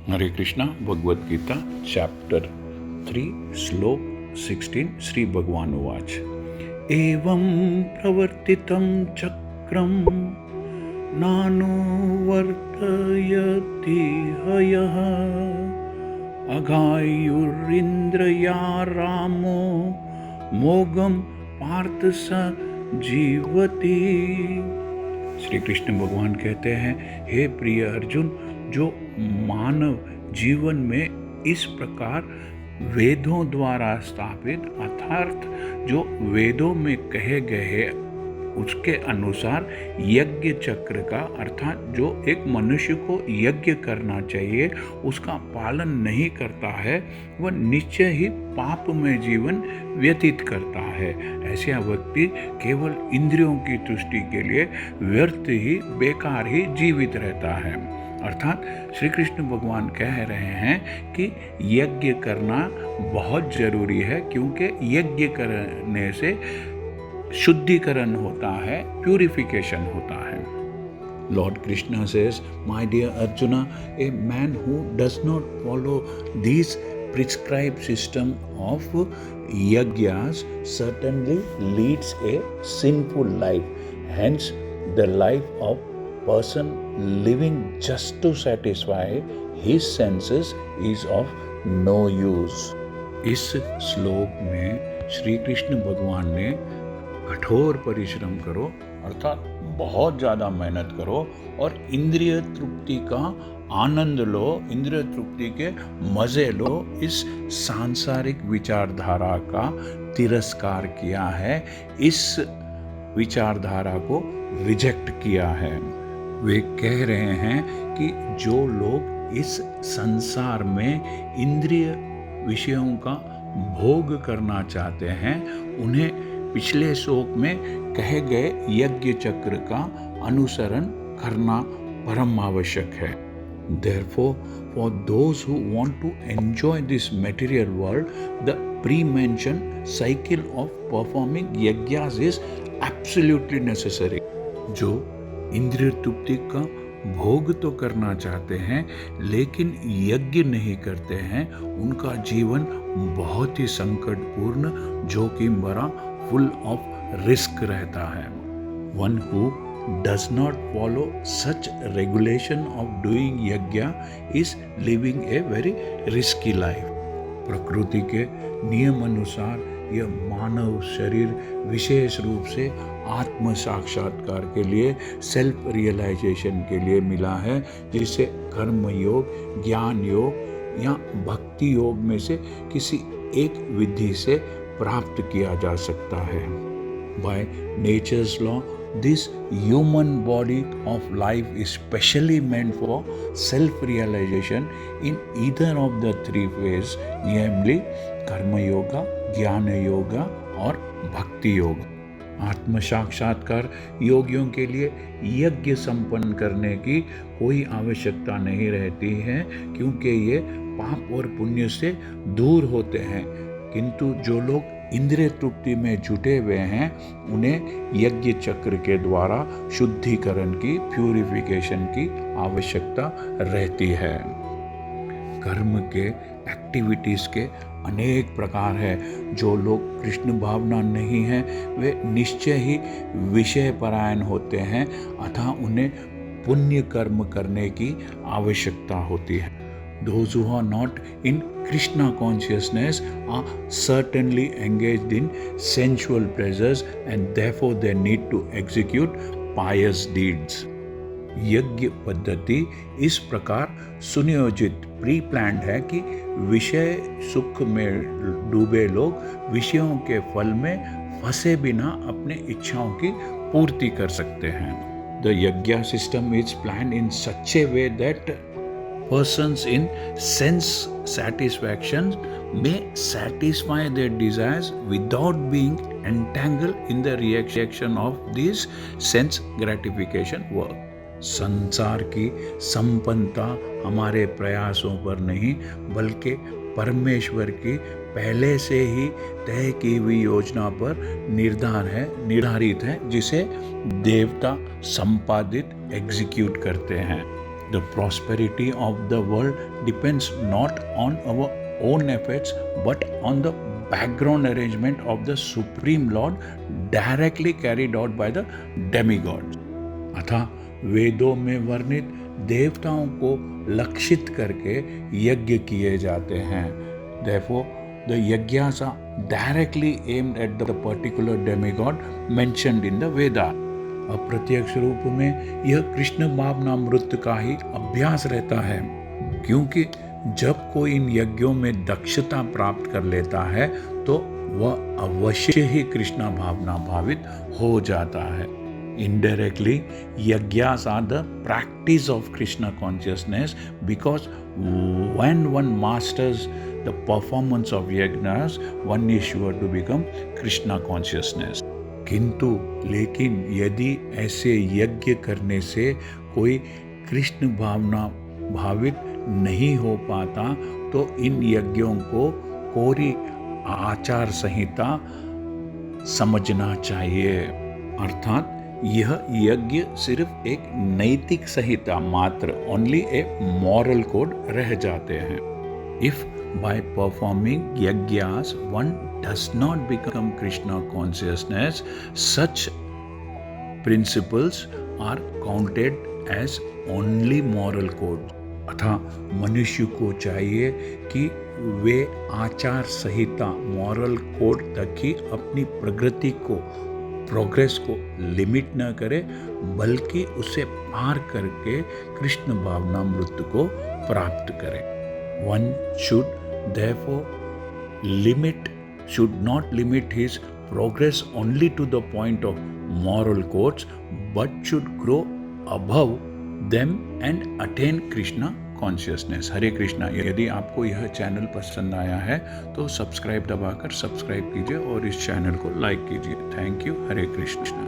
हरे Krishna. Bhagavad Gita chapter 3 श्लोक 16 श्री भगवान उवाच एवं प्रवर्तितं चक्रं नानुवर्तयति हयः अघायुरिन्द्रिया रामो मोगम पार्थ स जीवति। श्री कृष्ण भगवान कहते हैं, हे प्रिय अर्जुन, जो मानव जीवन में इस प्रकार वेदों द्वारा स्थापित अर्थात जो वेदों में कहे गए उसके अनुसार यज्ञ चक्र का अर्थात जो एक मनुष्य को यज्ञ करना चाहिए उसका पालन नहीं करता है, वह निश्चय ही पाप में जीवन व्यतीत करता है। ऐसा व्यक्ति केवल इंद्रियों की तुष्टि के लिए व्यर्थ ही बेकार ही जीवित रहता है। अर्थात श्री कृष्ण भगवान कह रहे हैं कि यज्ञ करना बहुत जरूरी है, क्योंकि यज्ञ करने से शुद्धिकरण होता है, प्यूरिफिकेशन होता है। Lord Krishna says, my dear Arjuna, a man who does not follow these prescribed system of yajnas certainly leads a sinful life. Hence, the life of person living just to satisfy his senses is of no use. इस श्लोक में श्री कृष्ण भगवान ने कठोर परिश्रम करो अर्थात बहुत ज़्यादा मेहनत करो और इंद्रिय तृप्ति का आनंद लो, इंद्रिय तृप्ति के मज़े लो, इस सांसारिक विचारधारा का तिरस्कार किया है, इस विचारधारा को रिजेक्ट किया है। वे कह रहे हैं कि जो लोग इस संसार में इंद्रिय विषयों का भोग करना चाहते हैं उन्हें पिछले श्लोक में कहे गए यज्ञ चक्र का अनुसरण करना परम आवश्यक है। Therefore, for those who want to enjoy this material world, the pre-mentioned cycle of performing yajnas is absolutely necessary. जो इंद्रिय तृप्ति का भोग तो करना चाहते हैं लेकिन यज्ञ नहीं करते हैं, उनका जीवन बहुत ही संकटपूर्ण, जोखिम भरा, full of risk रहता है। One who does not follow such regulation of doing yajna is living a very risky life. प्रकृति के नियम अनुसार यह मानव शरीर विशेष रूप से आत्म साक्षात्कार के लिए, सेल्फ रियलाइजेशन के लिए मिला है, जिसे कर्म योग, ज्ञान योग या भक्ति योग में से किसी एक विधि से प्राप्त किया जा सकता है। By nature's law, this human body of life is specially meant for self-realization in either of the three ways, namely कर्म योगा, ज्ञान योगा और भक्ति योग। आत्म साक्षात्कार योगियों के लिए यज्ञ संपन्न करने की कोई आवश्यकता नहीं रहती है, क्योंकि ये पाप और पुण्य से दूर होते हैं। किंतु जो लोग इंद्रिय तृप्ति में जुटे हुए हैं उन्हें यज्ञ चक्र के द्वारा शुद्धिकरण की, प्यूरिफिकेशन की आवश्यकता रहती है। कर्म के एक्टिविटीज़ के अनेक प्रकार है। जो लोग कृष्ण भावना नहीं है वे निश्चय ही विषय परायण होते हैं, अतः उन्हें पुण्य कर्म करने की आवश्यकता होती है। Those who are not in Krishna consciousness are certainly engaged in sensual pleasures and therefore they need to execute pious deeds. यज्ञ पद्धति इस प्रकार सुनियोजित प्री प्लान्ड है कि विषय सुख में डूबे लोग विषयों के फल में फंसे बिना अपने इच्छाओं की पूर्ति कर सकते हैं। The yajna system is planned in such a way that persons in sense satisfaction may satisfy their desires without being entangled in the reaction of this sense gratification work. संसार की संपन्नता हमारे प्रयासों पर नहीं बल्कि परमेश्वर की पहले से ही तय की हुई योजना पर निर्धारित है, जिसे देवता संपादित एग्जीक्यूट करते हैं। The prosperity of the world depends not on our own efforts but on the background arrangement of the Supreme Lord directly carried out by the demigods. अतः वेदों में वर्णित देवताओं को लक्षित करके यज्ञ किए जाते हैं. Therefore, the yajnas are directly aimed at the particular demigod mentioned in the Veda. अप्रत्यक्ष रूप में यह कृष्ण भावनामृत का ही अभ्यास रहता है, क्योंकि जब कोई इन यज्ञों में दक्षता प्राप्त कर लेता है तो वह अवश्य ही कृष्ण भावना भावित हो जाता है. Indirectly, yajnas are the practice of Krishna consciousness, because when one masters the performance of yajnas, one is sure to become Krishna consciousness. किंतु लेकिन यदि ऐसे यज्ञ करने से कोई कृष्ण भावना भावित नहीं हो पाता तो इन यज्ञों को कोरी आचार संहिता समझना चाहिए. अर्थात यह यज्ञ सिर्फ एक नैतिक संहिता मात्र, ओनली ए मॉरल कोड रह जाते हैं. If by performing yajnas one does not become Krishna consciousness, such principles are counted as only moral code. अतः मनुष्य को चाहिए कि वे आचार संहिता मॉरल कोड तक ही अपनी प्रगति को, प्रोग्रेस को लिमिट न करे, बल्कि उसे पार करके कृष्ण भावनामृत को प्राप्त करे. One should not limit his progress only to the point of moral codes, but should grow above them and attain Krishna consciousness. हरे कृष्णा. यदि आपको यह चैनल पसंद आया है तो सब्सक्राइब दबाकर सब्सक्राइब कीजिए और इस चैनल को लाइक कीजिए. Thank you. हरे कृष्णा.